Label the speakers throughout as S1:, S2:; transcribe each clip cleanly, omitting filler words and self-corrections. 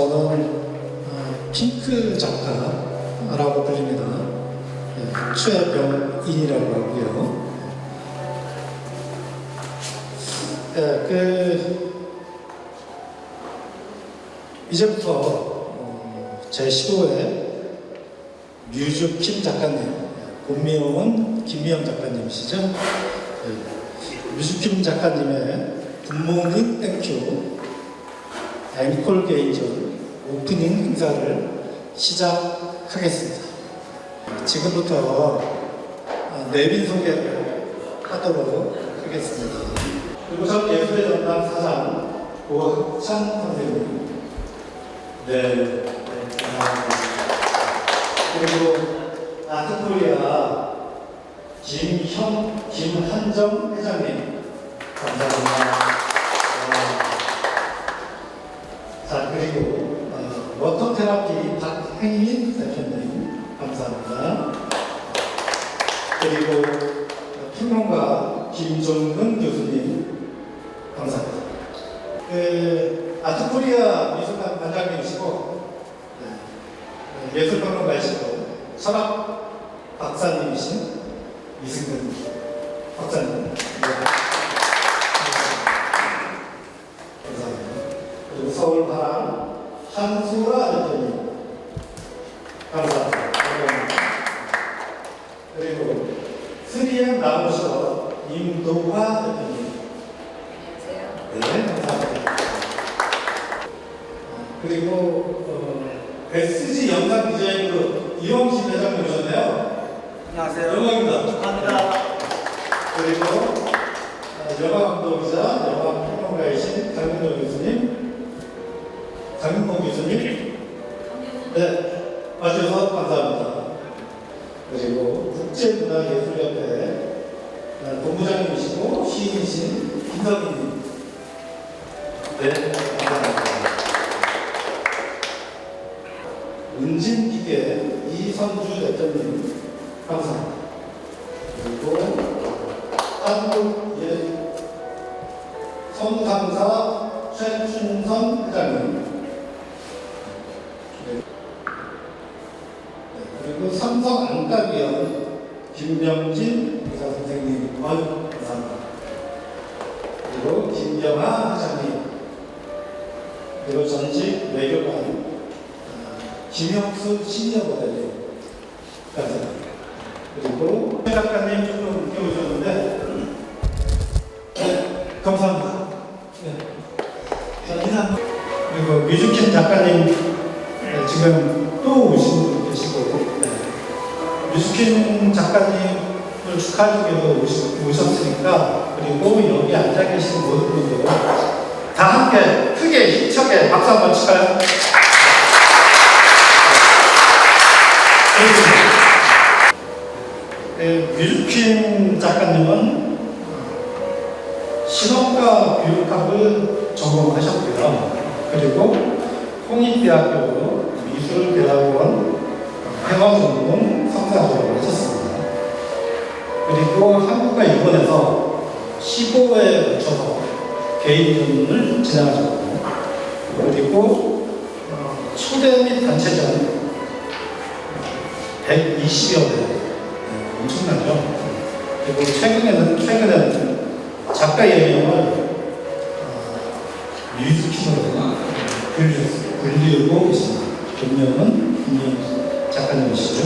S1: 저는 핑크 작가라고 불립니다. 최병인이라고 하고요. 이제부터 제 15회 뮤즈킴 작가님, 본명은 김미영 작가님이시죠? 뮤즈킴 작가님의 굿모닝 땡큐 앵콜 개인전 오프닝 행사를 시작하겠습니다. 지금부터 내빈 소개를 하도록 하겠습니다. 그리고 전 예술의 전당 사장 고학찬 선생님. 네, 감사합니다. 그리고 아트코리아 김한정 회장님. 감사합니다. 자, 그리고 워터테라피 박행인 대표님. 감사합니다. 그리고 평론가 김종근 교수님. 감사합니다. 아트코리아 미술관 관장님이시고 예술평론가이시고 철학 박사님이신 이승근 박사님. 감사합니다. 그리고 서울바람 한수라 대표님. 감사합니다. 그리고 3M 나무셔 임도화 대표님. 네, 감사합니다. 그리고 SG 영상 디자인 그룹 이용신 회장님 오셨네요.
S2: 안녕하세요.
S1: 영광입니다.
S2: 축하합니다.
S1: 그리고 영화 감독이자 영화 평론가이신 장민호 교수님, 장민호 교수님, 네, 와주셔서 감사합니다. 그리고 국제문화예술협회 본부장님이시고 시인이신 김석희님, 네, 감사합니다. 은진기계 이선주 대표님, 감사합니다. 그리고 한국예성상사 최춘선 회장님, 네. 그리고 삼성 안과위원 김명진 의사 선생님, 감사합니다. 그리고 김경아 회장님, 그리고 전직 외교관 김영수 시니어 모델님, 감사합니다. 그리고 최 작가님 조금 늦게 오셨는데, 네, 감사합니다. 네. 자, 인사. 그리고 뮤즈킴 작가님, 네, 지금 또 오신 분 계시고, 네. 뮤즈킴 작가님을 축하하기로 오셨으니까, 그리고 여기 앉아 계신 모든 분들 다 함께 크게 힘차게 박수 한번 칠까요? 뮤즈킴 작가님은 신학과 교육학을 전공하셨고요. 그리고 홍익대학교 미술대학원 회화 전공 석사 졸업을 하셨습니다. 그리고 한국과 일본에서 15회에 걸쳐서 개인전을 진행하셨고, 그리고 초대 및 단체전 120여 회, 엄청나죠. 그리고 최근에는 작가 예명을 뮤즈킴으로 불리우고 계십니다. 본명은 김미영 작가님이시죠.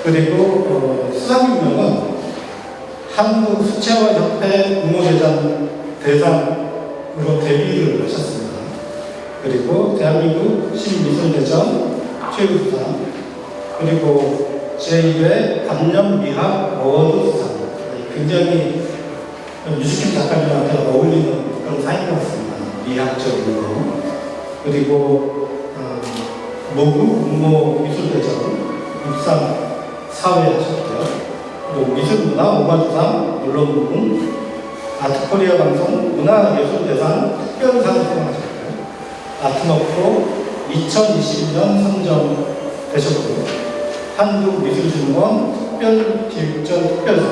S1: 그리고 수상유명은 한국 수채화협회 공모대상으로 데뷔를 하셨습니다. 그리고 대한민국 신미술대전 최우수상, 그리고 제1회 감염미학 어워드 수상, 굉장히 뮤즈킴 작가님한테 어울리는 그런 상인 것 같습니다. 미학적으로. 그리고 모국 공모미술대전 입상 4회 하셨고요. 그리고 미술문화 오마주상 언론부문 아트코리아 방송 문화예술대상 특별상 수상하셨고요. 아트너프로 2020년 선정되셨고, 한국미술진흥원 특별기획전 특별상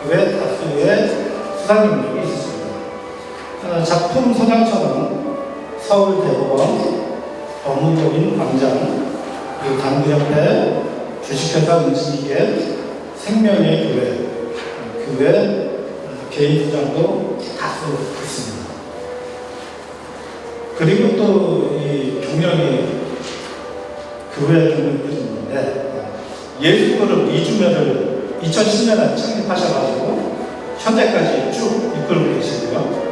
S1: 외 다수의 수상 경력이 있었습니다. 작품 서장처럼 서울대법원, 법무법인 광장, 그리고 당구협회, 주식회사 운신기계, 생명의 교회 개인 부장도 다수 있습니다. 그리고 또 이 경력이 교회 경력도 있는데 예술그룹 이주면을 2010년에 창립하셔가지고 현재까지 쭉 이끌고 계시고요.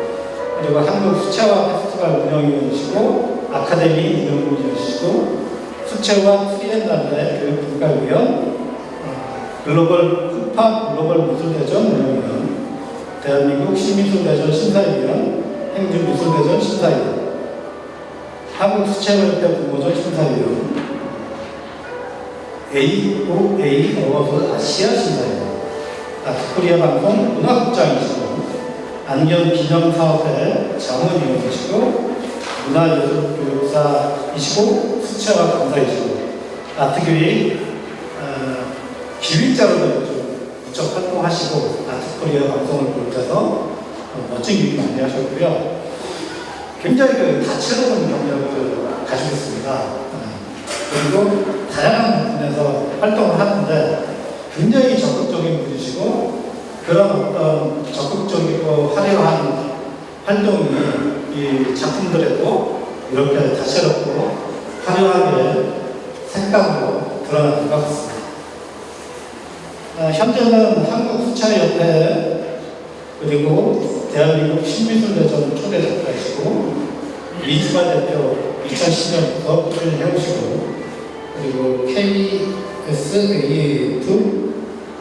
S1: 그리고 한국 수채화 페스티벌 운영위원이시고 아카데미 운영위원이시고 수채화 트리엔날레 교육분과위원, 글로벌 흑파 글로벌 미술대전 운영위원, 대한민국 신미술대전 심사위원, 행주미술대전 심사위원, 한국수채화협회 공모전 심사위원, AOA 어워드 아시아 심사위원, 아트코리아 방송 문화국장이시고, 안경기념사업회 자문위원이시고, 문화예술교육사이시고, 수채화 강사이시고, 아트교육 기획자로도 좀 무척 활동하시고, 아트코리아 방송을 비롯해서 멋진 기획 많이 하셨고요. 굉장히 다채로운 경력을 가지고 있습니다. 그리고 다양한 부분에서 활동을 하는데 굉장히 적극적인 분이시고, 그런 어떤 적극적이고 화려한 활동이 이 작품들에도 이렇게 다채롭고 화려하게 색감으로 드러나는 것 같습니다. 현재는 한국수채협회 그리고 대한민국 신미술대전 초대 작가이시고, 이주만 대표 2010년부터 꾸준히 해오시고, 그리고 KSAF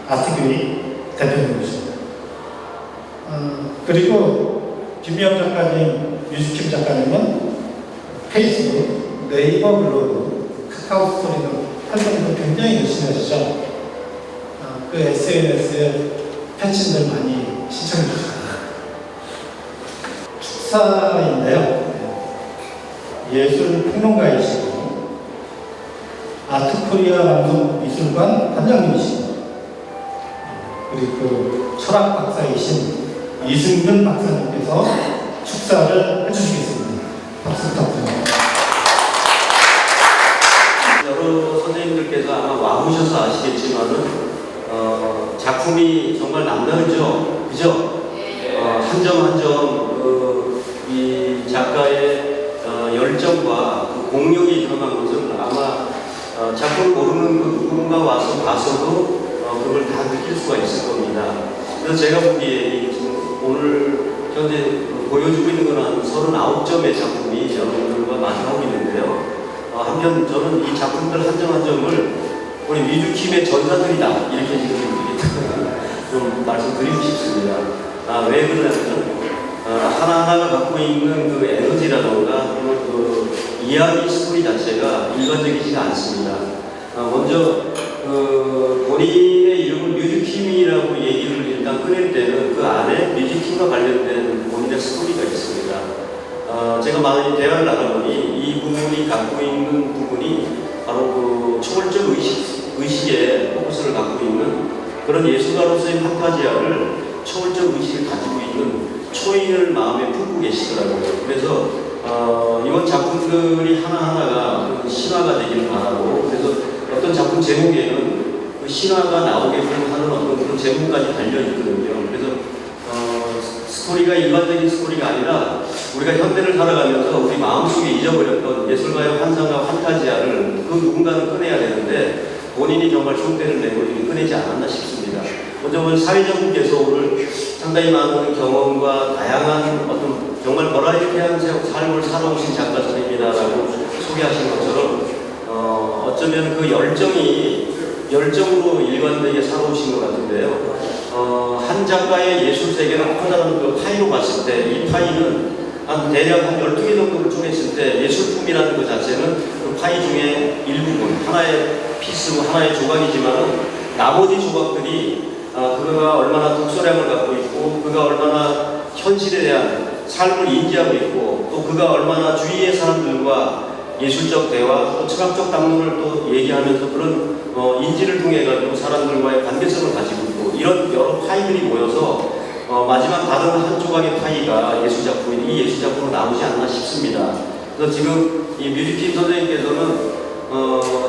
S1: 아트교육 대표님이시고, 그리고 김미영 작가님, 뮤직킴 작가님은 페이스북, 네이버 블로그, 카카오 스토리 등 활동도 굉장히 열심히 하시죠. 그 SNS에 패친들 많이 시청해 주십니다. 축사인데요. 예술 평론가이시고, 아트코리아 방송 미술관 관장님이시고, 그리고 철학 박사이신 이승근 박사님께서 축사를 해주시겠습니다. 박수 부탁드립니다.
S2: 여러 선생님들께서 아마 와보셔서 아시겠지만은 작품이 정말 남다르죠, 그죠? 한 점 한 점 이 작가의 열정과 그 공력이 들어간 것은 아마 작품 모르는 그 누군가 와서 봐서도 그걸 다 느낄 수가 있을 겁니다. 그래서 제가 보기에 오늘 현재 보여주고 있는 건 한 39점의 작품이 여러분들과 마주하고 있는데요. 한편 저는 이 작품들 한 점 한 점을 우리 뮤직킴의 전사들이다 이렇게 지금 좀 말씀드리고 싶습니다. 왜 그러냐면 하나하나가 갖고 있는 그 에너지라던가 그 이야기 스토리 자체가 일반적이지가 않습니다. 먼저 본인의 이름을 뮤직킴이라고 얘기를 일단 꺼낼 때는 그 안에 뮤직킴과 관련된 본인의 스토리가 있습니다. 제가 많이 대화를 나눠보니 이 부분이 갖고 있는 부분이 바로 그 초월적 의식의 포커스를 갖고 있는 그런 예술가로서의 판타지아를 초월적 의식을 가지고 있는 초인을 마음에 품고 계시더라고요. 그래서 이번 작품들이 하나하나가 그 신화가 되기를 바라고, 그래서 어떤 작품 제목에는 그 신화가 나오게끔 하는 어떤 그런 제목까지 달려있거든요. 그래서 스토리가 일반적인 스토리가 아니라 우리가 현대를 살아가면서 우리 마음속에 잊어버렸던 예술가의 환상과 판타지아를 그 누군가는 꺼내야 되는데 본인이 정말 흉대를 내고 꺼내지 않았나 싶습니다. 먼저 오늘 사회자분께서 오늘 상당히 많은 경험과 다양한 어떤 정말 버라이어티한 삶을 살아오신 작가 선생님이다라고 소개하신 것처럼 어쩌면 그 열정으로 일관되게 살아오신 것 같은데요. 한 작가의 예술 세계는 커다란 그 파이로 봤을 때 이 파이는 대략 한 12개 정도를 쪼갰을 때 예술품이라는 것 자체는 그 파이 중에 일부분, 하나의 피스고 하나의 조각이지만 나머지 조각들이 그가 얼마나 독서량을 갖고 있고 그가 얼마나 현실에 대한 삶을 인지하고 있고 또 그가 얼마나 주위의 사람들과 예술적 대화 또 철학적 담론을 또 얘기하면서 그런 인지를 통해 가지고 사람들과의 관계성을 가지고 있고 이런 여러 파이들이 모여서 마지막 다른 한 조각의 파이가 이 예술작품으로 나오지 않나 싶습니다. 그래서 지금 이 뮤직팀 선생님께서는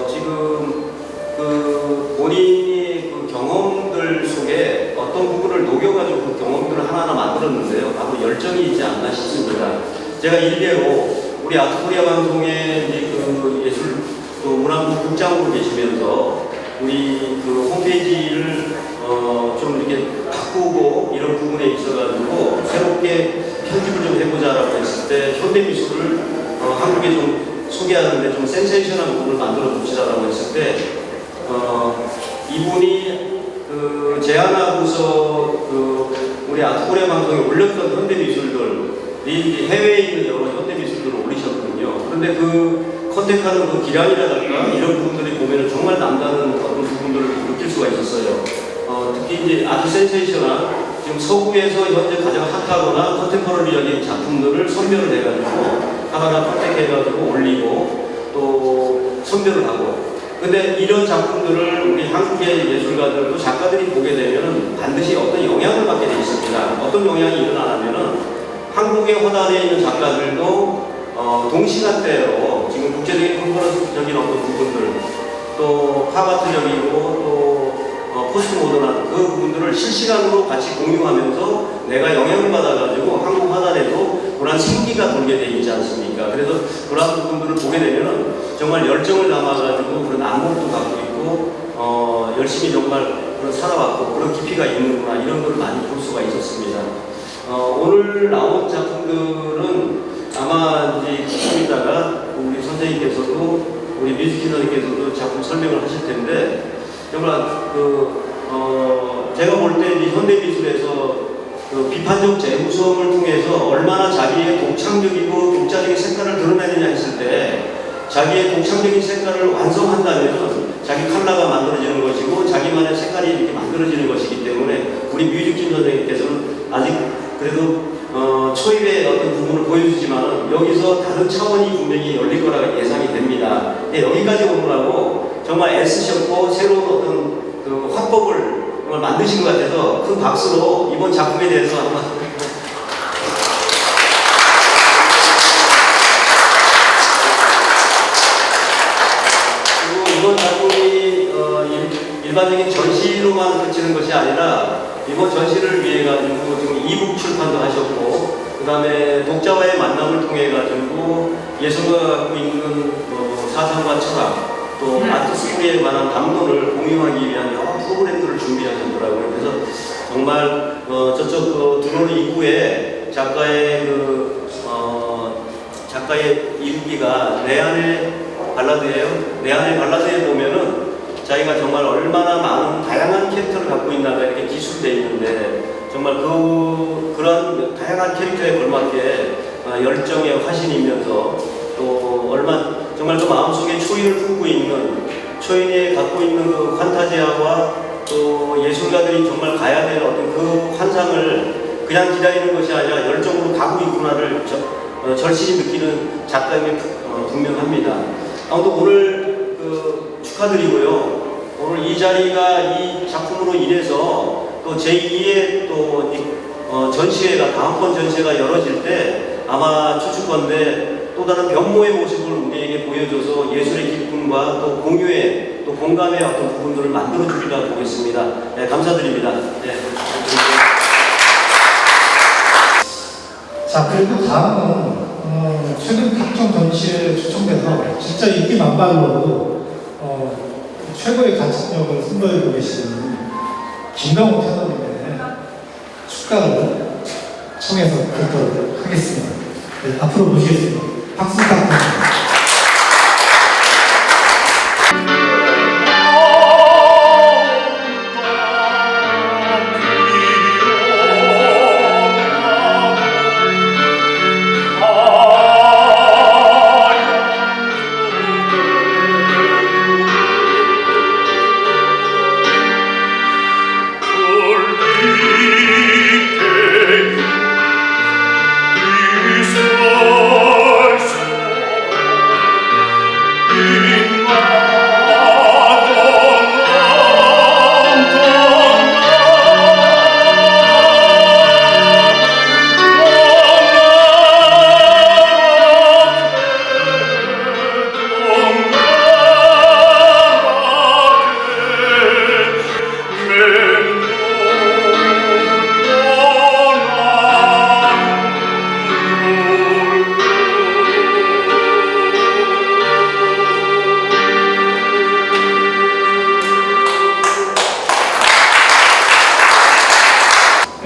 S2: 지금 그 본인이 그 경험들 속에 어떤 부분을 녹여가지고 그 경험들을 하나하나 만들었는데요. 바로 열정이 있지 않나 싶습니다. 제가 일례로 우리 아트코리아 방송의 이제 그 예술 또 문화부 국장으로 계시면서 우리 그 홈페이지를 좀 이렇게 바꾸고 이런 부분에 있어가지고 새롭게 편집을 좀 해보자라고 했을 때 현대미술을 한국에 좀 소개하는데 좀 센세이션한 부분을 만들어 봅시다라고 했을 때 이분이 그 제안하고서 그 우리 아트코리아 방송에 올렸던 현대미술들이 해외에 있는 여러 현대미술들을 올리셨거든요. 그런데 그 컨택하는 그 기량이라든가 이런 부분들이 보면은 정말 남다른 어떤 부분들을 느낄 수가 있었어요. 특히 이제 아주 센세이션한 지금 서구에서 현재 가장 핫하거나 컨템퍼러리적인 작품들을 선별을 해가지고 하나하나 컨택해가지고 올리고 또 선별을 하고. 근데 이런 작품들을 우리 한국의 예술가들도 작가들이 보게 되면은 반드시 어떤 영향을 받게 돼 있습니다. 어떤 영향이 일어나냐면은 한국에 허다되어 있는 작가들도 동시간대로 지금 국제적인 컨퍼런스적인 어떤 부분들 또 팝아트적이고 또 포스트 모던한 그 부분들을 실시간으로 같이 공유하면서 내가 영향을 받아가지고 한국 화단에도 그런 생기가 돌게 돼 있지 않습니까? 그래서 그런 부분들을 보게 되면은 정말 열정을 담아가지고 그런 안목도 갖고 있고 열심히 정말 그런 살아왔고 그런 깊이가 있는구나 이런 걸 많이 볼 수가 있었습니다. 오늘 나온 작품들은 아마 이제 조금 있다가 우리 선생님께서도 우리 뮤직팀 선생님께서도 작품 설명을 하실 텐데 정말 제가 볼 때 현대미술에서 그 비판적 재구성을 통해서 얼마나 자기의 독창적이고 독자적인 색깔을 드러내느냐 했을 때 자기의 독창적인 색깔을 완성한다면 자기 컬러가 만들어지는 것이고 자기만의 색깔이 이렇게 만들어지는 것이기 때문에 우리 뮤직팀 선생님께서는 아직 그래도 초입의 어떤 부분을 보여주지만 여기서 다른 차원이 분명히 열릴 거라고 예상이 됩니다. 네, 여기까지 오느라고 정말 애쓰셨고 새로운 어떤 그 화법을 정말 만드신 것 같아서 큰 박수로 이번 작품에 대해서 한번 그리고 이번 작품이 일반적인 전시로만 그치는 것이 아니라 이번 전시를 위해 가지고 지금 이북 출판도 하셨고 그 다음에 독자와의 만남을 통해 가지고 예술가 갖고 있는 사상과 철학 또 아트 스토리에 관한 담론을 공유하기 위한 여러 프로그램들을 준비하셨더라고요. 그래서 정말 저쪽 들어오는 입구에 작가의 작가의 이루기가 내 안의 발라드예요. 내 안의 발라드에 보면은 자기가 정말 얼마나 많은 다양한 캐릭터를 갖고 있나가 이렇게 기술되어 있는데 정말 그런 다양한 캐릭터에 걸맞게 열정의 화신이면서 또 정말 그 마음속에 초인을 품고 있는 초인이 갖고 있는 그 판타지아와 또 예술가들이 정말 가야 될 어떤 그 환상을 그냥 기다리는 것이 아니라 열정으로 가고 있구나를 절실히 느끼는 작가임이 분명합니다. 아무튼 오늘 축하드리고요. 오늘 이 자리가 이 작품으로 인해서 또 제2의 또 전시회가 다음번 전시회가 열어질 때 아마 추측건데 또 다른 변모의 모습을 우리에게 보여줘서 예술의 기쁨과 또 공유의 또 공감의 어떤 부분들을 만들어주리라 보겠습니다. 네, 감사드립니다. 네.
S1: 자, 그리고 다음은 최근 각종 전시에 초청돼서 진짜 인기 만발로 최고의 가창력을 선보이고 계시는 김강호 테너님의 축가를 청해서 듣도록 하겠습니다. 네, 앞으로 모시겠습니다. 박수 부탁드립니다.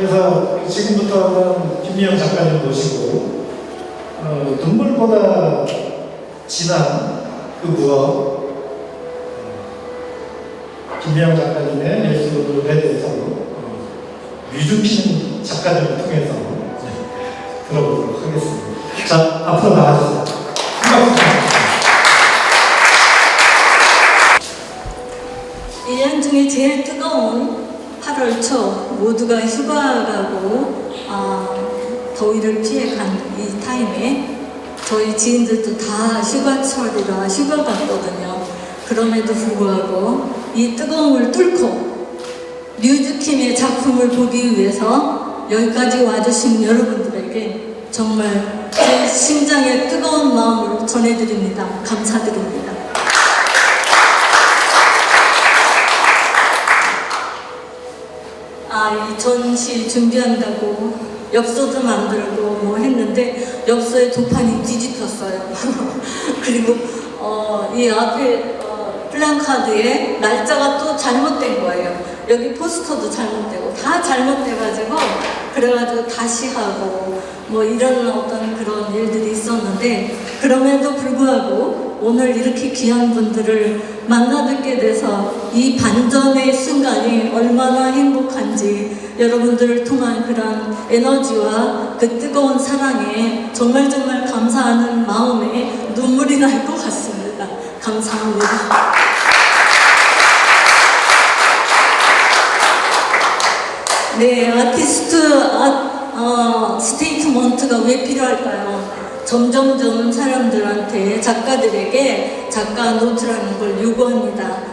S1: 그래서 지금부터는 김미영 작가님 모시고 눈물보다 진한 그 무엇, 김미영 작가님의 예술에 대해서 뮤즈피는 작가님을 통해서 들어보도록 하겠습니다. 자, 앞으로 나와주세요. 반갑습니다.
S3: 1년 중에 제일 뜨거운 8월 초 모두가 휴가 가고 더위를 피해 간 이 타임에 저희 지인들도 다 휴가철이라 휴가 갔거든요. 그럼에도 불구하고 이 뜨거움을 뚫고 뮤즈킴의 작품을 보기 위해서 여기까지 와주신 여러분들에게 정말 제 심장의 뜨거운 마음을 전해드립니다. 감사드립니다. 이 전시 준비한다고 엽서도 만들고 뭐 했는데 엽서에 도판이 뒤집혔어요. 그리고 이 앞에 플랜카드에 날짜가 또 잘못된 거예요. 여기 포스터도 잘못되고 다 잘못돼가지고 그래가지고 다시 하고 뭐 이런 어떤 그런 일들이 있었는데 그럼에도 불구하고 오늘 이렇게 귀한 분들을 만나뵙게 돼서 이 반전의 순간이 얼마나 행복한지 여러분들을 통한 그런 에너지와 그 뜨거운 사랑에 정말 감사하는 마음에 눈물이 날 것 같습니다. 감사합니다. 네, 스테이트먼트가 왜 필요할까요? 점점점 사람들한테 작가들에게 작가 노트라는 걸 요구합니다.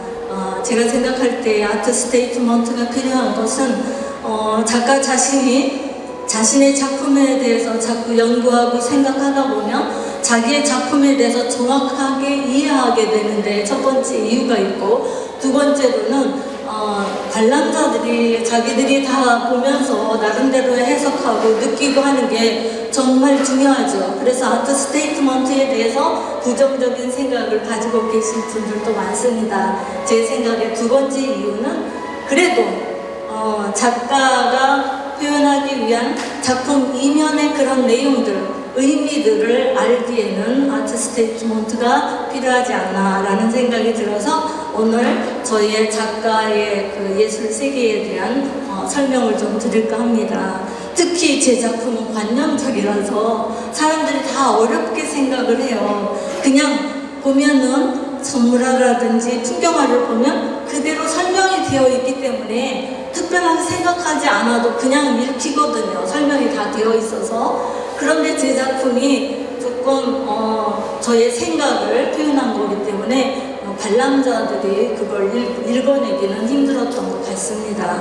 S3: 제가 생각할 때 아트 스테이트먼트가 필요한 것은 작가 자신이 자신의 작품에 대해서 자꾸 연구하고 생각하다 보면 자기의 작품에 대해서 정확하게 이해하게 되는데 첫 번째 이유가 있고 두 번째로는 관람자들이 자기들이 다 보면서 나름대로 해석하고 느끼고 하는 게 정말 중요하죠. 그래서 아트 스테이트먼트에 대해서 부정적인 생각을 가지고 계신 분들도 많습니다. 제 생각에 두 번째 이유는 그래도 작가가 표현하기 위한 작품 이면의 그런 내용들, 의미들을 알기에는 아트 스테이트먼트가 필요하지 않나라는 생각이 들어서 오늘 저희의 작가의 그 예술 세계에 대한 설명을 좀 드릴까 합니다. 특히 제 작품은 관념적이라서 사람들이 다 어렵게 생각을 해요. 그냥 보면은 전문화라든지 풍경화를 보면 그대로 설명이 되어 있기 때문에 특별하게 생각하지 않아도 그냥 읽히거든요. 설명이 다 되어 있어서. 그런데 제 작품이 조금 저의 생각을 표현한 거기 때문에 관람자들이 그걸 읽어내기는 힘들었던 것 같습니다.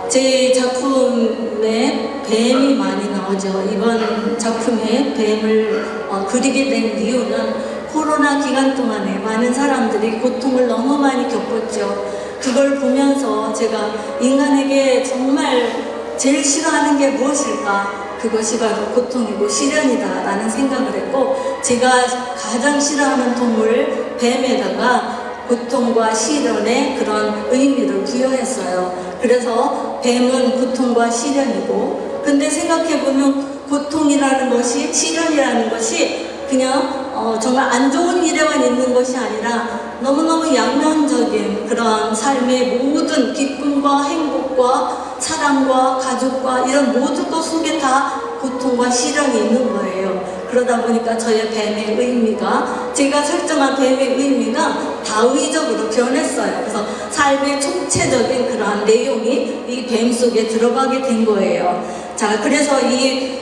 S3: 제 작품에 뱀이 많이 나오죠. 이번 작품에 뱀을 그리게 된 이유는 코로나 기간 동안에 많은 사람들이 고통을 너무 많이 겪었죠. 그걸 보면서 제가 인간에게 정말 제일 싫어하는 게 무엇일까? 그것이 바로 고통이고 시련이다 라는 생각을 했고 제가 가장 싫어하는 동물 뱀에다가 고통과 시련의 그런 의미를 부여했어요. 그래서 뱀은 고통과 시련이고 근데 생각해보면 고통이라는 것이 시련이라는 것이 그냥 정말 안 좋은 일에만 있는 것이 아니라 너무너무 양면적인 그런 삶의 모든 기쁨과 행복과 사랑과 가족과 이런 모든 것 속에 다 고통과 시련이 있는 거예요. 그러다 보니까 저의 뱀의 의미가 제가 설정한 뱀의 의미가 다의적으로 변했어요. 그래서 삶의 총체적인 그러한 내용이 이 뱀 속에 들어가게 된 거예요. 자, 그래서 이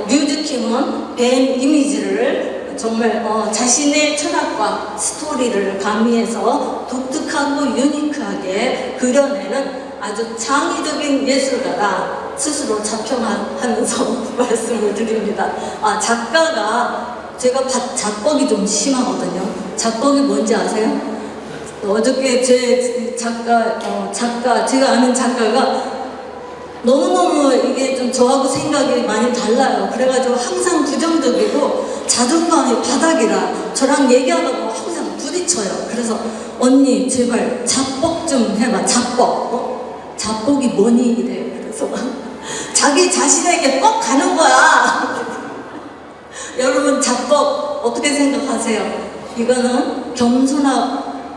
S3: 뮤즈킴은 뱀 이미지를 정말 자신의 철학과 스토리를 가미해서 독특하고 유니크하게 그려내는 아주 창의적인 예술가라 스스로 자평하면서 말씀을 드립니다. 작가가 제가 작곡이 좀 심하거든요. 작곡이 뭔지 아세요? 어저께 제 제가 아는 작가가 너무너무 이게 좀 저하고 생각이 많이 달라요. 그래가지고 항상 부정적이고 자존감이 바닥이라 저랑 얘기하다가 항상 부딪혀요. 그래서 언니 제발 작곡 좀 해봐. 작곡. 작곡이 뭐니? 이래. 그래서 자기 자신에게 꼭 가는 거야. 여러분 작법 어떻게 생각하세요? 이거는 겸손과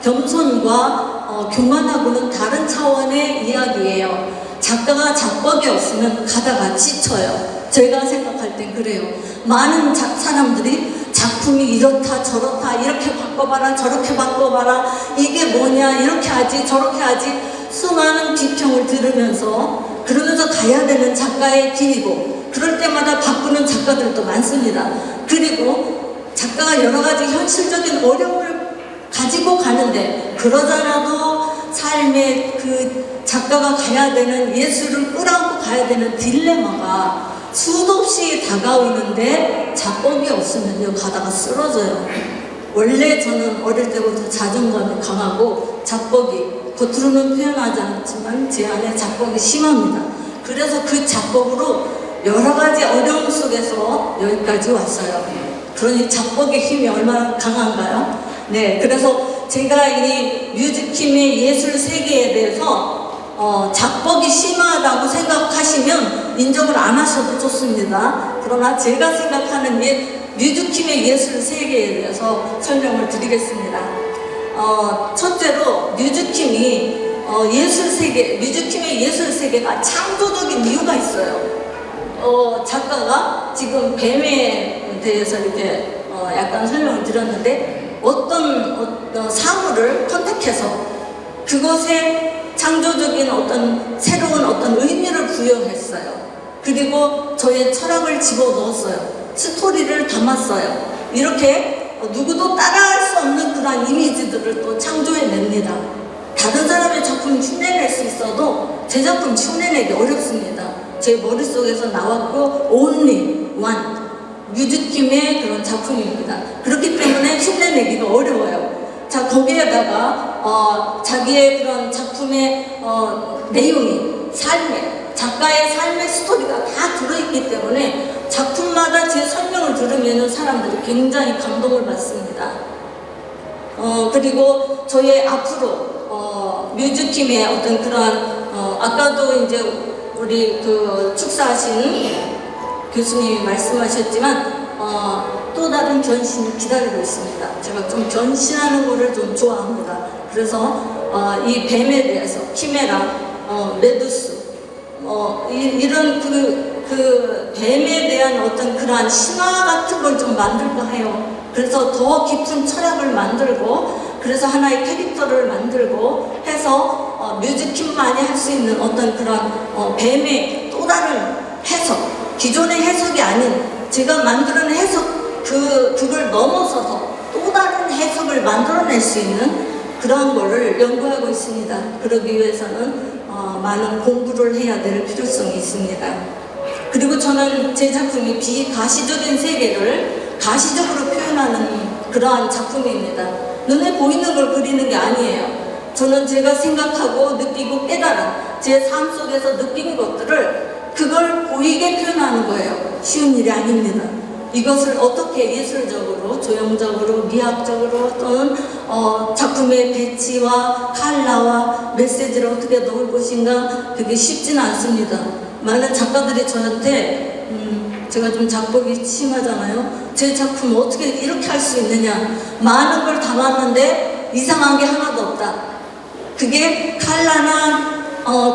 S3: 교만하고는 다른 차원의 이야기예요. 작가가 작법이 없으면 가다가 지쳐요. 제가 생각할 땐 그래요. 많은 사람들이 작품이 이렇다 저렇다 이렇게 바꿔봐라 저렇게 바꿔봐라 이게 뭐냐 이렇게 하지 저렇게 하지 수많은 비평을 들으면서 그러면서 가야 되는 작가의 길이고 그럴 때마다 바꾸는 작가들도 많습니다. 그리고 작가가 여러 가지 현실적인 어려움을 가지고 가는데 그러잖아도 삶의 그 작가가 가야 되는 예술을 끌어안고 가야 되는 딜레마가 수도 없이 다가오는데 작법이 없으면요 가다가 쓰러져요. 원래 저는 어릴 때부터 자존감이 강하고 작법이 겉으로는 표현하지 않지만 제 안에 작법이 심합니다. 그래서 그 작법으로 여러 가지 어려움 속에서 여기까지 왔어요. 그러니 작법의 힘이 얼마나 강한가요? 네, 그래서 제가 이 뮤직킴의 예술 세계에 대해서 작법이 심하다고 생각하시면 인정을 안 하셔도 좋습니다. 그러나 제가 생각하는 뮤직킴의 예술 세계에 대해서 설명을 드리겠습니다. 첫째로 뮤직킴의 예술 세계가 창조적인 이유가 있어요. 작가가 지금 뱀에 대해서 이렇게 약간 설명을 드렸는데 어떤 사물을 컨택해서 그것에 창조적인 어떤 새로운 어떤 의미를 부여했어요. 그리고 저의 철학을 집어넣었어요. 스토리를 담았어요. 이렇게 누구도 따라할 수 없는 그런 이미지들을 또 창조해냅니다. 다른 사람의 작품을 흉내낼 수 있어도 제 작품 흉내내기 어렵습니다. 제 머릿속에서 나왔고 only one 뮤직킴의 그런 작품입니다. 그렇기 때문에 흉내내기가 어려워요. 자, 거기에다가 자기의 그런 작품의 내용이 작가의 삶의 스토리가 다 들어있기 때문에 작품마다 제 설명을 들으면 사람들이 굉장히 감동을 받습니다. 그리고 저의 앞으로 뮤직킴의 어떤 그런 아까도 이제 우리 그 축사하신 교수님이 말씀하셨지만 또 다른 견신이 기다리고 있습니다. 제가 좀 견신하는 거를 좀 좋아합니다. 그래서 이 뱀에 대해서 키메라, 메두스 이런 그 뱀에 대한 어떤 그러한 신화 같은 걸 좀 만들까 해요. 그래서 더 깊은 철학을 만들고 그래서 하나의 캐릭터를 만들고 해서 뮤직킴만이 할 수 있는 어떤 그런 뱀의 또 다른 해석 기존의 해석이 아닌 제가 만들어낸 해석 그걸 넘어서서 또 다른 해석을 만들어낼 수 있는 그런 거를 연구하고 있습니다. 그러기 위해서는 많은 공부를 해야 될 필요성이 있습니다. 그리고 저는 제 작품이 비가시적인 세계를 가시적으로 표현하는 그러한 작품입니다. 눈에 보이는 걸 그리는 게 아니에요. 저는 제가 생각하고 느끼고 깨달은 제 삶 속에서 느낀 것들을 그걸 보이게 표현하는 거예요. 쉬운 일이 아닙니다. 이것을 어떻게 예술적으로, 조형적으로, 미학적으로 또는 작품의 배치와 컬러와 메시지를 어떻게 넣을 것인가 그게 쉽지는 않습니다. 많은 작가들이 저한테 제가 좀 작법이 심하잖아요. 제 작품 어떻게 이렇게 할 수 있느냐. 많은 걸 담았는데 이상한 게 하나도 없다. 그게 컬러나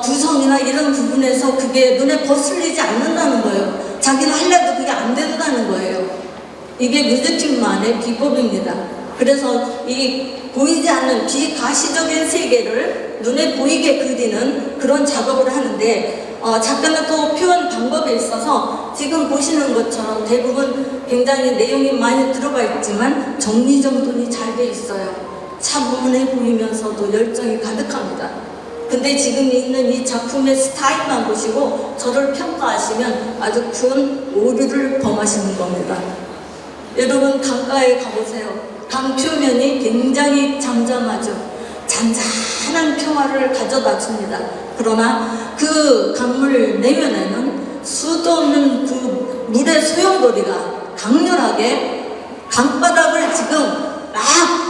S3: 구성이나 이런 부분에서 그게 눈에 거슬리지 않는다는 거예요. 자기는 하려도 그게 안 된다는 거예요. 이게 뮤직킴만의 비법입니다. 그래서 이 보이지 않는 비가시적인 세계를 눈에 보이게 그리는 그런 작업을 하는데 작가는 또 표현 방법에 있어서 지금 보시는 것처럼 대부분 굉장히 내용이 많이 들어가 있지만 정리정돈이 잘 돼 있어요. 차분해 보이면서도 열정이 가득합니다. 근데 지금 있는 이 작품의 스타일만 보시고 저를 평가하시면 아주 큰 오류를 범하시는 겁니다. 여러분 강가에 가보세요. 강 표면이 굉장히 잠잠하죠. 잔잔한 평화를 가져다 줍니다. 그러나 그 강물 내면에는 수도 없는 그 물의 소용돌이가 강렬하게 강바닥을 지금 막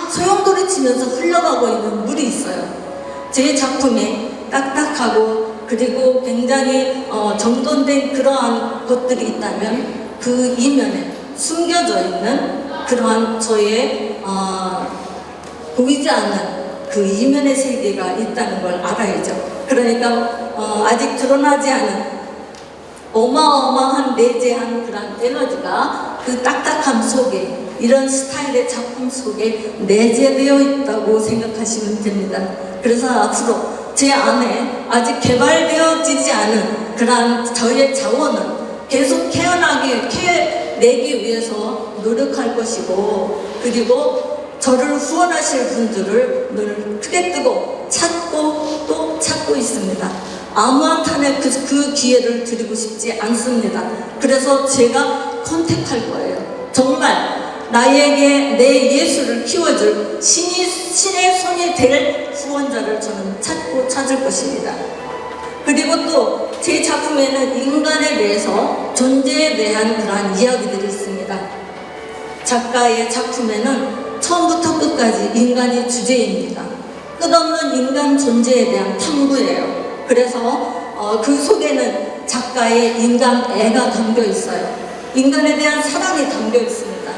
S3: 소용돌이 치면서 흘러가고 있는 물이 있어요. 제 작품에 딱딱하고 그리고 굉장히 정돈된 그러한 것들이 있다면 그 이면에 숨겨져 있는 그러한 저의 보이지 않는 그 이면의 세계가 있다는 걸 알아야죠. 그러니까 아직 드러나지 않은 어마어마한 내재한 그런 에너지가 그 딱딱함 속에 이런 스타일의 작품 속에 내재되어 있다고 생각하시면 됩니다. 그래서 앞으로 제 안에 아직 개발되어지지 않은 그런 저의 자원을 계속 캐내기 위해서 노력할 것이고, 그리고 저를 후원하실 분들을 늘 크게 뜨고 찾고 또 찾고 있습니다. 아무한테나 그 기회를 드리고 싶지 않습니다. 그래서 제가 컨택할 거예요. 정말 나에게 내 예술을 키워줄 신의 손이 될 후원자를 저는 찾을 것입니다. 그리고 또 제 작품에는 인간에 대해서 존재에 대한 그러한 이야기들이 있습니다. 작가의 작품에는 처음부터 끝까지 인간이 주제입니다. 끝없는 인간 존재에 대한 탐구예요. 그래서 그 속에는 작가의 인간애가 담겨 있어요. 인간에 대한 사랑이 담겨 있습니다.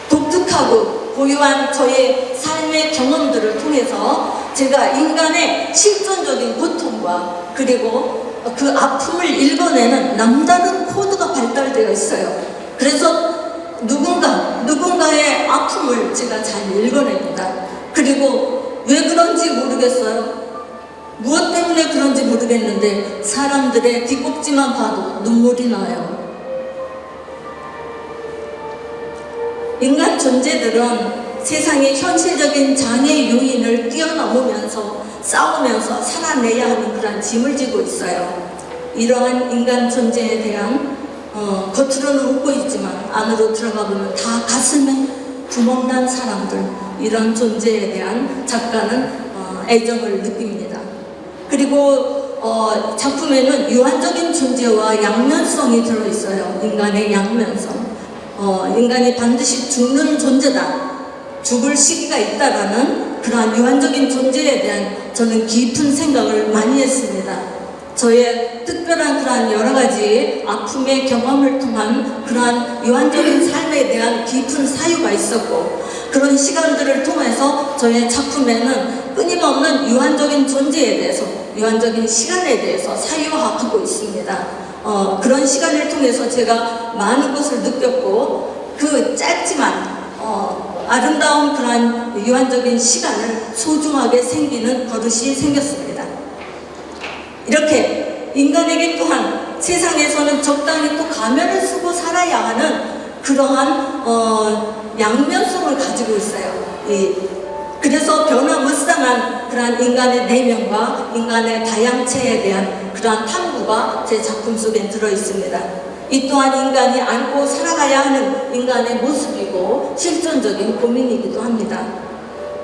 S3: 독특하고 고유한 저의 삶의 경험들을 통해서 제가 인간의 실존적인 고통과 그리고 그 아픔을 읽어내는 남다른 코드가 발달되어 있어요. 그래서 누군가의 아픔을 제가 잘 읽어냅니다. 그리고 왜 그런지 모르겠어요. 무엇 때문에 그런지 모르겠는데 사람들의 뒷꼭지만 봐도 눈물이 나요. 인간 존재들은 세상의 현실적인 장애 요인을 뛰어넘으면서 싸우면서 살아내야 하는 그런 짐을 지고 있어요. 이러한 인간 존재에 대한 겉으로는 웃고 있지만 안으로 들어가 보면 다 가슴에 구멍난 사람들, 이런 존재에 대한 작가는 애정을 느낍니다. 그리고 작품에는 유한적인 존재와 양면성이 들어있어요. 인간의 양면성. 인간이 반드시 죽는 존재다, 죽을 시기가 있다라는 그러한 유한적인 존재에 대한 저는 깊은 생각을 많이 했습니다. 저의 특별한 그러한 여러 가지 아픔의 경험을 통한 그러한 유한적인 삶에 대한 깊은 사유가 있었고, 그런 시간들을 통해서 저의 작품에는 끊임없는 유한적인 존재에 대해서, 유한적인 시간에 대해서 사유화하고 있습니다. 그런 시간을 통해서 제가 많은 것을 느꼈고, 그 짧지만 아름다운 그러한 유한적인 시간을 소중하게 생기는 버릇이 생겼습니다. 이렇게 인간에게 또한 세상에서는 적당히 또 가면을 쓰고 살아야 하는 그러한 양면성을 가지고 있어요. 그래서 변화무쌍한 그러한 인간의 내면과 인간의 다양체에 대한 그러한 탐구가 제 작품 속에 들어있습니다. 이 또한 인간이 안고 살아가야 하는 인간의 모습이고 실존적인 고민이기도 합니다.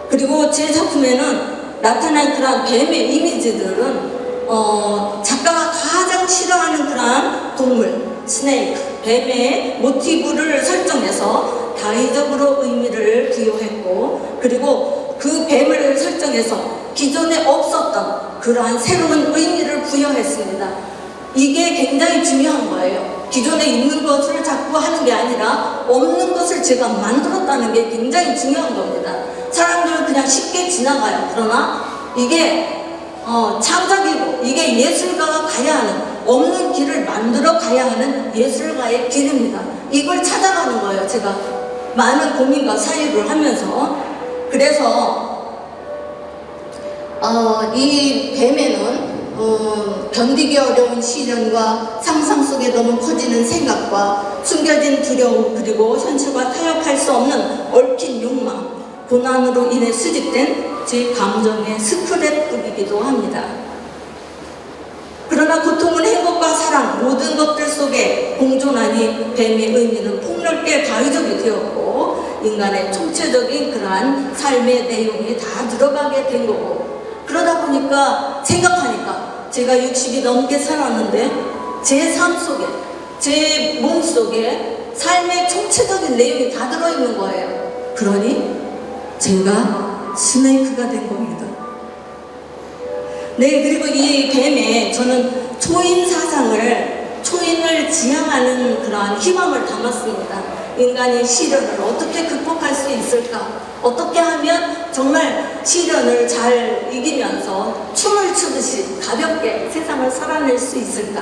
S3: 그리고 제 작품에는 나타난 그러한 뱀의 이미지들은 작가가 가장 싫어하는 그러한 동물, 스네이크, 뱀의 모티브를 설정해서 다의적으로 의미를 부여했고, 그리고 그 뱀을 설정해서 기존에 없었던 그러한 새로운 의미를 부여했습니다. 이게 굉장히 중요한 거예요. 기존에 있는 것을 자꾸 하는 게 아니라 없는 것을 제가 만들었다는 게 굉장히 중요한 겁니다. 사람들은 그냥 쉽게 지나가요. 그러나 이게 창작이고, 이게 예술가가 가야 하는, 없는 길을 만들어 가야 하는 예술가의 길입니다. 이걸 찾아가는 거예요. 제가 많은 고민과 사유를 하면서. 그래서 이 뱀에는 견디기 어려운 시련과 상상 속에 너무 커지는 생각과 숨겨진 두려움, 그리고 현실과 타협할 수 없는 얽힌 욕망, 고난으로 인해 수집된 제 감정의 스크랩북이기도 합니다. 그러나 고통은 행복과 사랑, 모든 것들 속에 공존하니 뱀의 의미는 폭넓게 다의적이 되었고, 인간의 총체적인 그러한 삶의 내용이 다 들어가게 된 거고, 그러다 보니까 생각하니까 제가 60이 넘게 살았는데 제 삶 속에, 제 몸 속에 삶의 총체적인 내용이 다 들어있는 거예요. 그러니 제가 스네이크가 된 겁니다. 네, 그리고 이 뱀의 저는 초인 사상을, 초인을 지향하는 그러한 희망을 담았습니다. 인간이 시련을 어떻게 극복할 수 있을까? 어떻게 하면 정말 시련을 잘 이기면서 춤을 추듯이 가볍게 세상을 살아낼 수 있을까?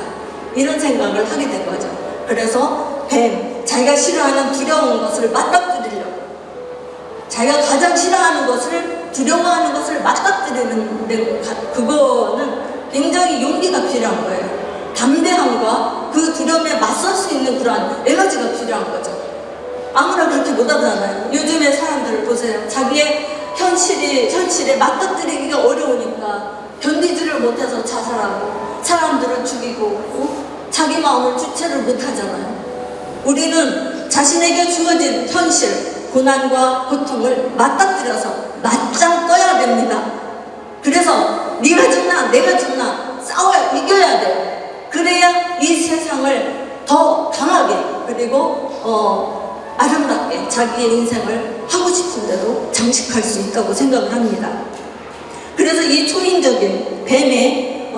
S3: 이런 생각을 하게 된 거죠. 그래서 뱀, 자기가 싫어하는 두려운 것을 맞닥뜨리려고, 자기가 가장 싫어하는 것을, 두려워하는 것을 맞닥뜨리는 그거는 굉장히 용기가 필요한 거예요. 담대함과 그 두려움에 맞설 수 있는 그러한 에너지가 필요한 거죠. 아무나 그렇게 못하잖아요. 요즘에 사람들을 보세요. 자기의 현실에 맞닥뜨리기가 어려우니까 견디지를 못해서 자살하고 사람들을 죽이고 자기 마음을 주체를 못하잖아요. 우리는 자신에게 주어진 현실, 고난과 고통을 맞닥뜨려서 맞짱 떠야 됩니다. 그래서 네가 죽나 내가 죽나 싸워야 이겨야 돼요. 그래야 이 세상을 더 강하게 그리고 아름답게 자기의 인생을 하고 싶은 대로 장식할 수 있다고 생각을 합니다. 그래서 이 초인적인 뱀의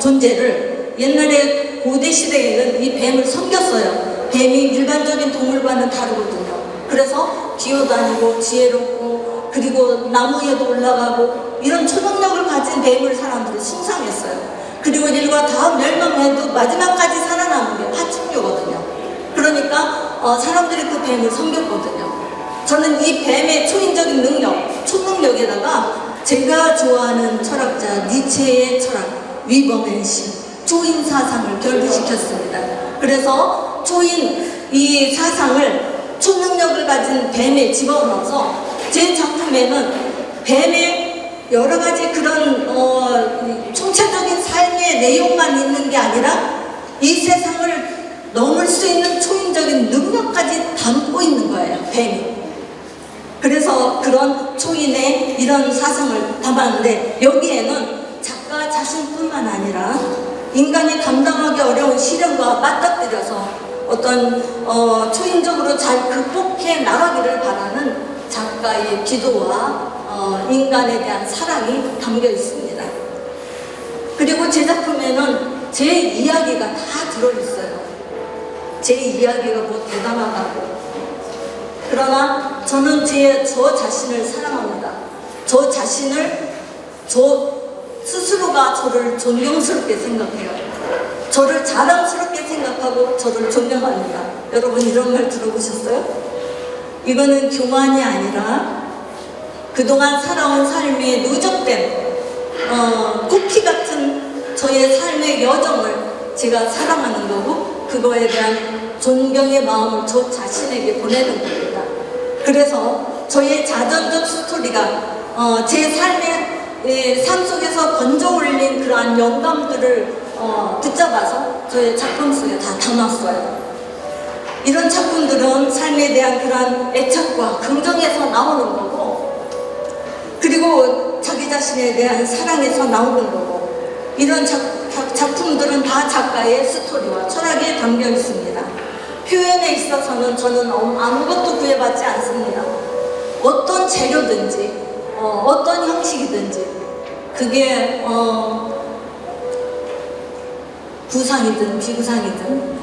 S3: 존재를 옛날에 고대 시대에는 이 뱀을 섬겼어요. 뱀이 일반적인 동물과는 다르거든요. 그래서 기어다니고 지혜롭고 그리고 나무에도 올라가고 이런 초능력을 가진 뱀을 사람들이 숭상했어요. 그리고 일과 다 멸망해도 마지막까지 살아남은 게 파충류거든요. 그러니까 사람들이 그 뱀을 섬겼거든요. 저는 이 뱀의 초인적인 능력, 초능력에다가 제가 좋아하는 철학자 니체의 철학, 위버맨시, 초인 사상을 결부시켰습니다. 그래서 초인 이 사상을 초능력을 가진 뱀에 집어넣어서 제 작품에는 뱀의 여러 가지 그런 총체적인 삶의 내용만 있는 게 아니라 이 세상을 넘을 수 있는 초인적인 능력까지 담고 있는 거예요, 뱀이. 그래서 그런 초인의 이런 사상을 담았는데 여기에는 작가 자신뿐만 아니라 인간이 감당하기 어려운 시련과 맞닥뜨려서 어떤 초인적으로 잘 극복해 나가기를 바라는 작가의 기도와 인간에 대한 사랑이 담겨 있습니다. 그리고 제 작품에는 제 이야기가 다 들어있어요. 제 이야기가 뭐 대단하다고. 그러나 저는 저 자신을 사랑합니다. 저 자신을, 저 스스로가 저를 존경스럽게 생각해요. 저를 자랑스럽게 생각하고 저를 존경합니다. 여러분 이런 말 들어보셨어요? 이거는 교만이 아니라 그동안 살아온 삶의 누적된 쿠키 같은 저의 삶의 여정을 제가 사랑하는 거고 그거에 대한 존경의 마음을 저 자신에게 보내는 겁니다. 그래서 저의 자전적 스토리가 제 삶의 삶 속에서 건져 올린 그러한 영감들을 붙잡아서 저의 작품 속에 다 담았어요. 이런 작품들은 삶에 대한 그러한 애착과 긍정에서 나오는 거고 그리고 자기 자신에 대한 사랑에서 나오는 거고 이런 작품들은 다 작가의 스토리와 철학에 담겨 있습니다. 표현에 있어서는 저는 아무것도 구애받지 않습니다. 어떤 재료든지 어떤 형식이든지 그게 구상이든 비구상이든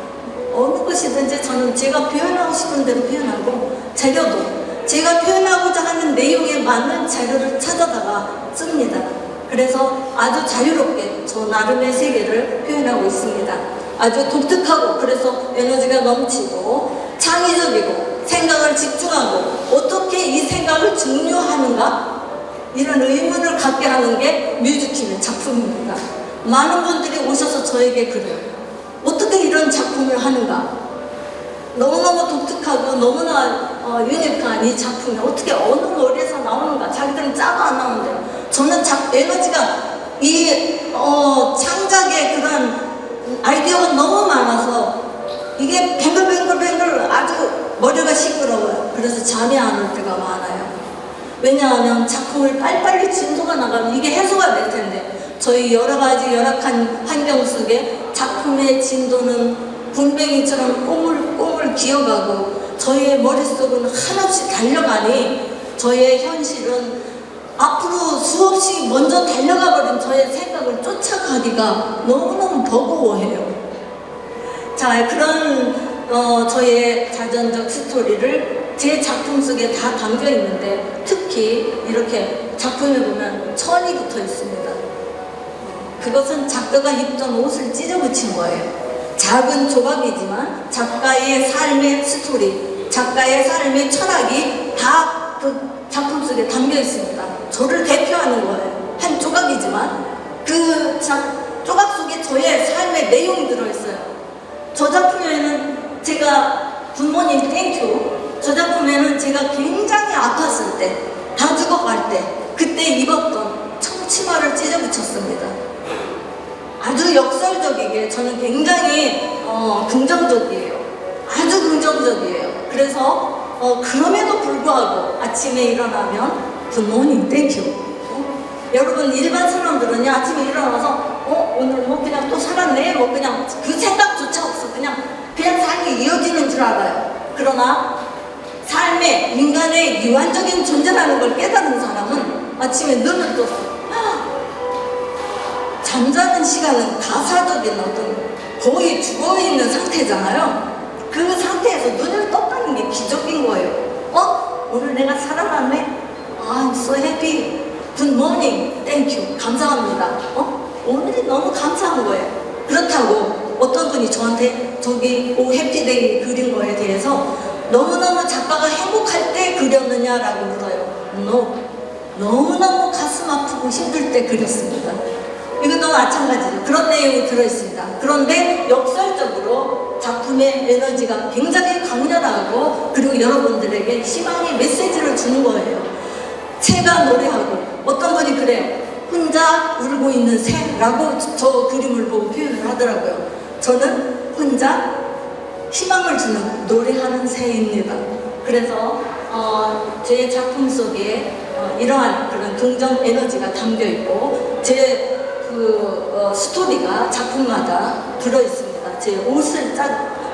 S3: 어느 것이든지 저는 제가 표현하고 싶은 대로 표현하고 재료도 제가 표현하고자 하는 내용에 맞는 재료를 찾아다가 씁니다. 그래서 아주 자유롭게 저 나름의 세계를 표현하고 있습니다. 아주 독특하고 그래서 에너지가 넘치고 창의적이고 생각을 집중하고 어떻게 이 생각을 증류하는가 이런 의문을 갖게 하는 게 뮤직팀의 작품입니다. 많은 분들이 오셔서 저에게 그래요. 어떻게 이런 작품을 하는가? 너무너무 독특하고 너무나 유니크한 이 작품이 어떻게 어느 머리에서 나오는가? 자기들은 짜도 안 나오는데 저는 에너지가 이 창작의 그런 아이디어가 너무 많아서 이게 뱅글뱅글뱅글 아주 머리가 시끄러워요. 그래서 잠이 안 올 때가 많아요. 왜냐하면 작품을 빨리빨리 진도가 나가면 이게 해소가 될 텐데 저희 여러 가지 열악한 환경 속에 작품의 진도는 군뱅이처럼 꼬물꼬물 기어가고 저희의 머릿속은 한없이 달려가니 저의 현실은 앞으로 수없이 먼저 달려가 버린 저의 생각을 쫓아가기가 너무너무 버거워해요. 자, 그런 저의 자전적 스토리를 제 작품 속에 다 담겨 있는데, 특히 이렇게 작품에 보면 천이 붙어 있습니다. 그것은 작가가 입던 옷을 찢어붙인 거예요. 작은 조각이지만 작가의 삶의 스토리, 작가의 삶의 철학이 다 그 작품 속에 담겨 있습니다. 저를 대표하는 거예요. 한 조각이지만 그 조각 속에 저의 삶의 내용이 들어있어요. 저 작품에는 제가 굿모닝 땡큐, 저 작품에는 제가 굉장히 아팠을 때, 다 죽어갈 때 그때 입었던 청치마를 찢어붙였습니다. 아주 역설적이게 저는 굉장히 긍정적이에요. 아주 긍정적이에요. 그래서 그럼에도 불구하고 아침에 일어나면 굿모닝 땡큐. 여러분, 일반 사람들은요, 아침에 일어나서 오늘 뭐 그냥 또 살았네, 뭐 그냥 그 생각조차 없어. 그냥 삶이 이어지는 줄 알아요. 그러나 삶의, 인간의 유한적인 존재라는 걸 깨달은 사람은 아침에 눈을 떠서 잠자는 시간은 가사적인 거의 죽어있는 상태잖아요. 그 상태에서 눈을 떴다는 게 기적인 거예요. 오늘 내가 살아났네? I'm so happy. Good morning. Thank you. 감사합니다. 오늘이 너무 감사한 거예요. 그렇다고 어떤 분이 저한테 저기 해피데이 그린 거에 대해서 너무너무 작가가 행복할 때 그렸느냐라고 물어요. No. 너무너무 가슴 아프고 힘들 때 그렸습니다. 이것도 마찬가지로 그런 내용이 들어있습니다. 그런데 역설적으로 작품의 에너지가 굉장히 강렬하고, 그리고 여러분들에게 희망의 메시지를 주는 거예요. 새가 노래하고, 어떤 분이 그래요. 혼자 울고 있는 새라고 저 그림을 보고 표현을 하더라고요. 저는 혼자 희망을 주는 노래하는 새입니다. 그래서 제 작품 속에 이러한 그런 긍정 에너지가 담겨 있고, 제 스토리가 작품마다 들어있습니다. 제 옷을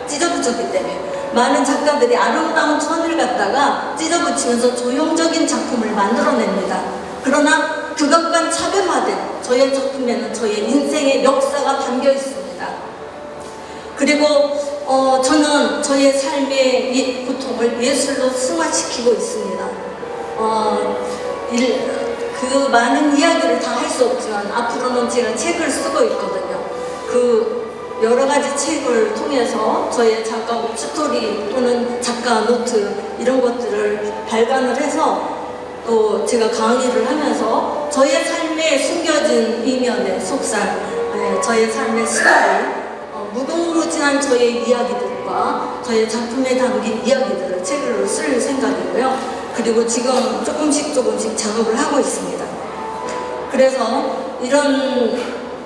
S3: 찢어붙였기 때문에 많은 작가들이 아름다운 천을 갖다가 찢어붙이면서 조형적인 작품을 만들어냅니다. 그러나 그것과 차별화된 저의 작품에는 저의 인생의 역사가 담겨 있습니다. 그리고 저는 저의 삶의 고통을 예술로 승화시키고 있습니다. 그 많은 이야기를 다 할 수 없지만 앞으로는 제가 책을 쓰고 있거든요. 그 여러 가지 책을 통해서 저의 작가곡 스토리 또는 작가 노트 이런 것들을 발간을 해서 또 제가 강의를 하면서 저의 삶에 숨겨진 이면의 속살, 저의 삶의 스토리, 무궁무진한 저의 이야기들과 저의 작품에 담긴 이야기들을 책으로 쓸 생각이고요. 그리고 지금 조금씩 작업을 하고 있습니다. 그래서 이런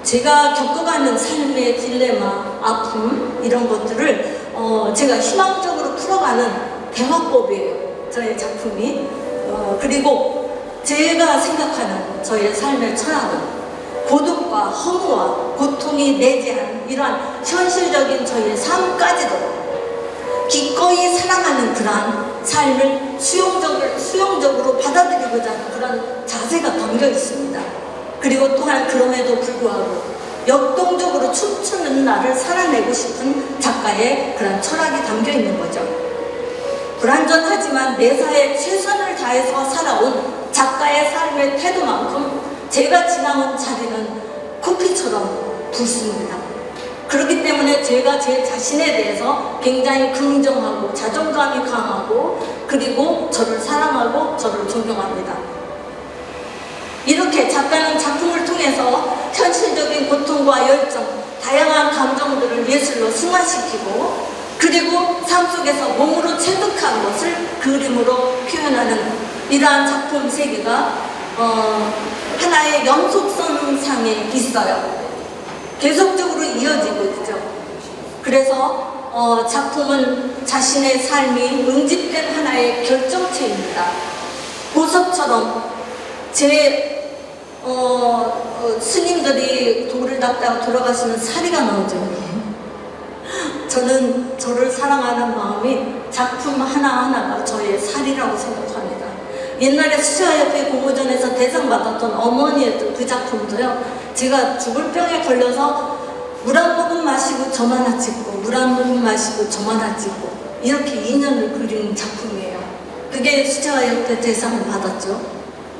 S3: 제가 겪어가는 삶의 딜레마, 아픔 이런 것들을 제가 희망적으로 풀어가는 대화법이에요. 저의 작품이. 그리고 제가 생각하는 저의 삶의 철학은 고독과 허무와 고통이 내재한 이러한 현실적인 저의 삶까지도 기꺼이 사랑하는 그러한 삶을 수용적으로 받아들이고자 하는 그런 자세가 담겨 있습니다. 그리고 또한 그럼에도 불구하고 역동적으로 춤추는 나를 살아내고 싶은 작가의 그런 철학이 담겨 있는 거죠. 불완전하지만 내사에 최선을 다해서 살아온 작가의 삶의 태도만큼 제가 지나온 자리는 코피처럼 붉습니다. 그렇기 때문에 제가 제 자신에 대해서 굉장히 긍정하고 자존감이 강하고, 그리고 저를 사랑하고 저를 존경합니다. 이렇게 작가는 작품을 통해서 현실적인 고통과 열정, 다양한 감정들을 예술로 승화시키고, 그리고 삶 속에서 몸으로 체득한 것을 그림으로 표현하는 이러한 작품 세계가 하나의 연속선상에 있어요. 계속적으로 이어지고 있죠. 그래서 작품은 자신의 삶이 응집된 하나의 결정체입니다. 보석처럼 제 스님들이 돌을 닦다가 돌아가시는 사리가 나오죠. 저는 저를 사랑하는 마음이 작품 하나하나가 저의 살이라고 생각합니다. 옛날에 수채화협회 공모전에서 대상 받았던 어머니의 그 작품도요. 제가 죽을 병에 걸려서 물 한 모금 마시고 점 하나 찍고 물 한 모금 마시고 점 하나 찍고 이렇게 인연을 그린 작품이에요. 그게 수채화협회 대상을 받았죠.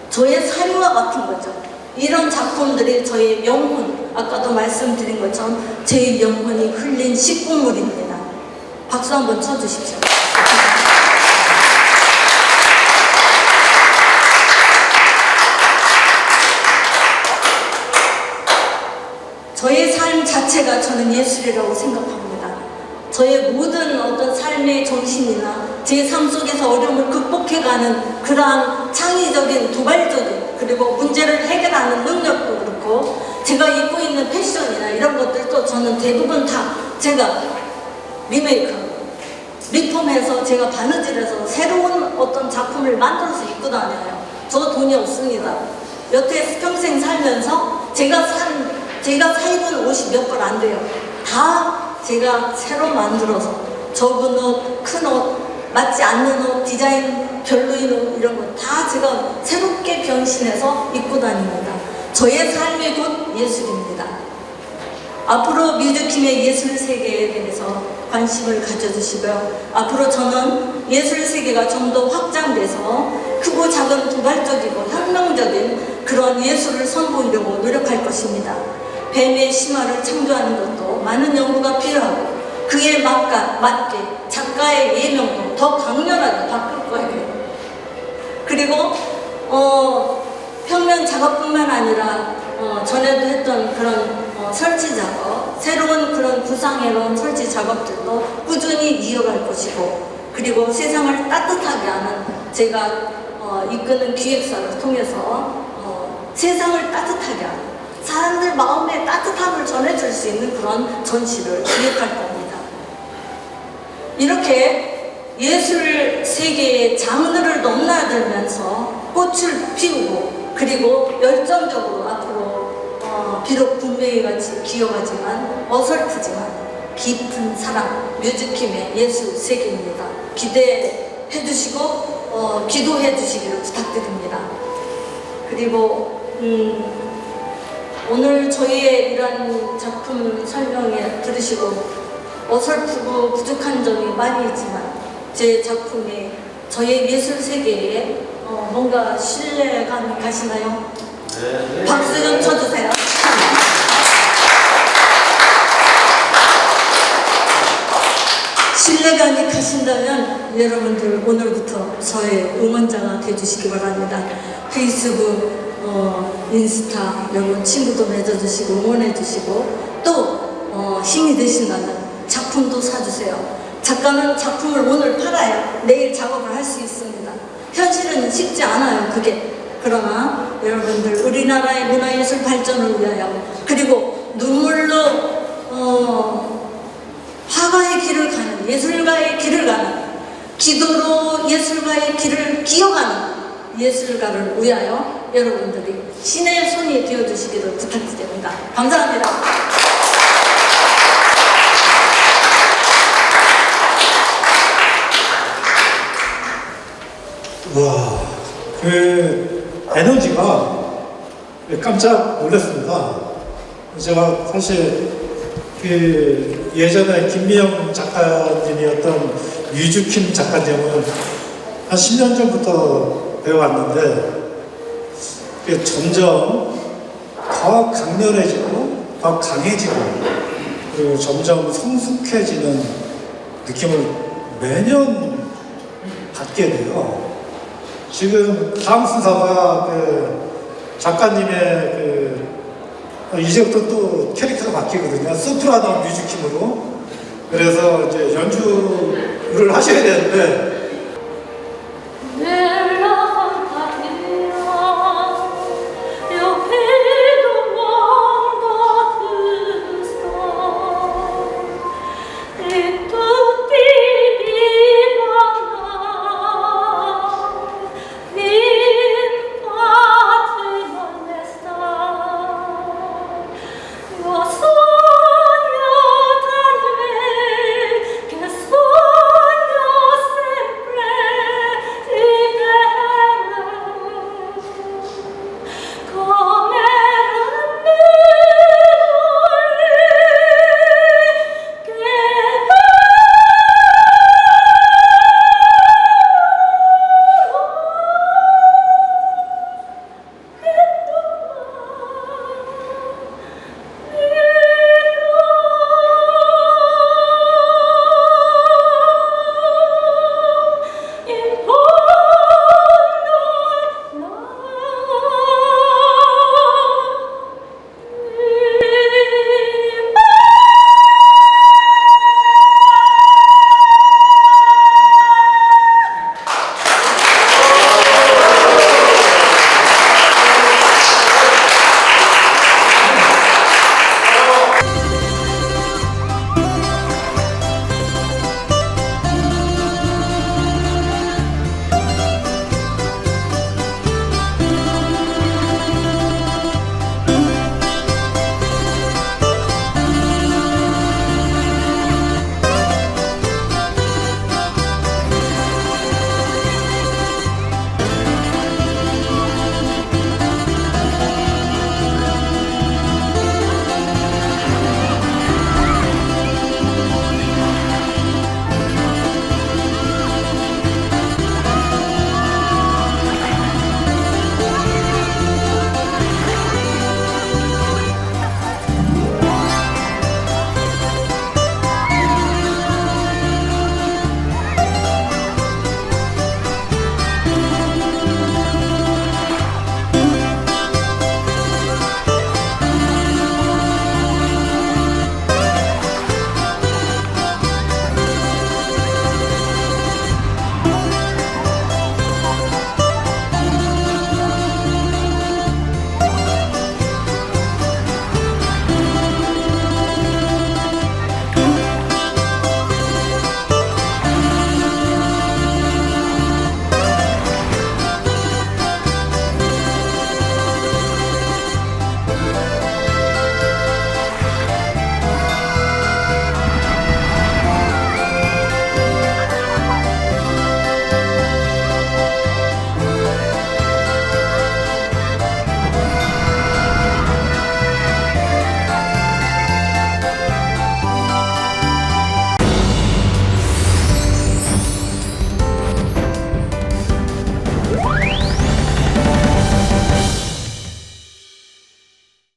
S3: 저의 삶과 같은 거죠. 이런 작품들이 저의 영혼, 아까도 말씀드린 것처럼 제 영혼이 흘린 식구물입니다. 박수 한번 쳐주십시오. 저의 삶 자체가 저는 예술이라고 생각합니다. 저의 모든 어떤 삶의 정신이나 제 삶 속에서 어려움을 극복해가는 그러한 창의적인 도발적인 그리고 문제를 해결하는 능력도 그렇고 제가 입고 있는 패션이나 이런 것들도 저는 대부분 다 제가 리메이크하고 리폼해서 제가 바느질해서 새로운 어떤 작품을 만들어서 입고 다녀요. 저 돈이 없습니다. 여태 평생 살면서 제가 사입은 옷이 몇 벌 안 돼요. 다 제가 새로 만들어서 적은 옷, 큰 옷, 맞지 않는 옷, 디자인 별로인 옷 이런 거 다 제가 새롭게 변신해서 입고 다닙니다. 저의 삶이 곧 예술입니다. 앞으로 뮤즈킴의 예술 세계에 대해서 관심을 가져주시고요. 앞으로 저는 예술 세계가 좀 더 확장돼서 크고 작은 도발적이고 혁명적인 그런 예술을 선보이려고 노력할 것입니다. 뱀의 심화를 창조하는 것도 많은 연구가 필요하고 그에 맞게 작가의 예명도 더 강렬하게 바꿀 거예요. 그리고 평면 작업뿐만 아니라 전에도 했던 그런 설치 작업, 새로운 그런 구상해놓은 설치 작업들도 꾸준히 이어갈 것이고 그리고 세상을 따뜻하게 하는 제가 이끄는 기획사를 통해서 세상을 따뜻하게 하는 사람들 마음에 따뜻함을 전해줄 수 있는 그런 전시를 기획할 겁니다. 이렇게 예술 세계의 장르를 넘나들면서 꽃을 피우고 그리고 열정적으로 앞으로 비록 분명히 같이 기여하지만 어설프지만 깊은 사랑 뮤즈킴의 예술 세계입니다. 기대해 주시고 기도해 주시기를 부탁드립니다. 그리고 오늘 저희의 이런 작품 설명에 들으시고 어설프고 부족한 점이 많이 있지만 제 작품이 저의 예술 세계에 뭔가 신뢰감이 가시나요?
S2: 네.
S3: 박수 좀 쳐주세요. 신뢰감이 가신다면 여러분들 오늘부터 저의 응원자가 되어주시기 바랍니다. 페이스북, 인스타 여러분 친구도 맺어주시고 응원해주시고 또 힘이 되신다면 작품도 사주세요. 작가는 작품을 오늘 팔아야 내일 작업을 할 수 있습니다. 현실은 쉽지 않아요 그게. 그러나 여러분들 우리나라의 문화예술 발전을 위하여 그리고 눈물로 화가의 길을 가는 예술가의 길을 가는 기도로 예술가의 길을 기어가는 예술가를 위하여 여러분들이 신의 손이 되어주시기를 부탁드립니다. 감사합니다.
S1: 와, 그 에너지가 깜짝 놀랐습니다. 제가 사실 그 예전에 김미영 작가님이었던 뮤즈킴 작가님은 한 10년 전부터 배워왔는데 점점 더 강렬해지고 더 강해지고 그리고 점점 성숙해지는 느낌을 매년 받게 돼요. 지금 다음 순서가 그 작가님의 이제부터 또 캐릭터가 바뀌거든요. 소프라노 뮤즈킴으로. 그래서 이제 연주를 하셔야 되는데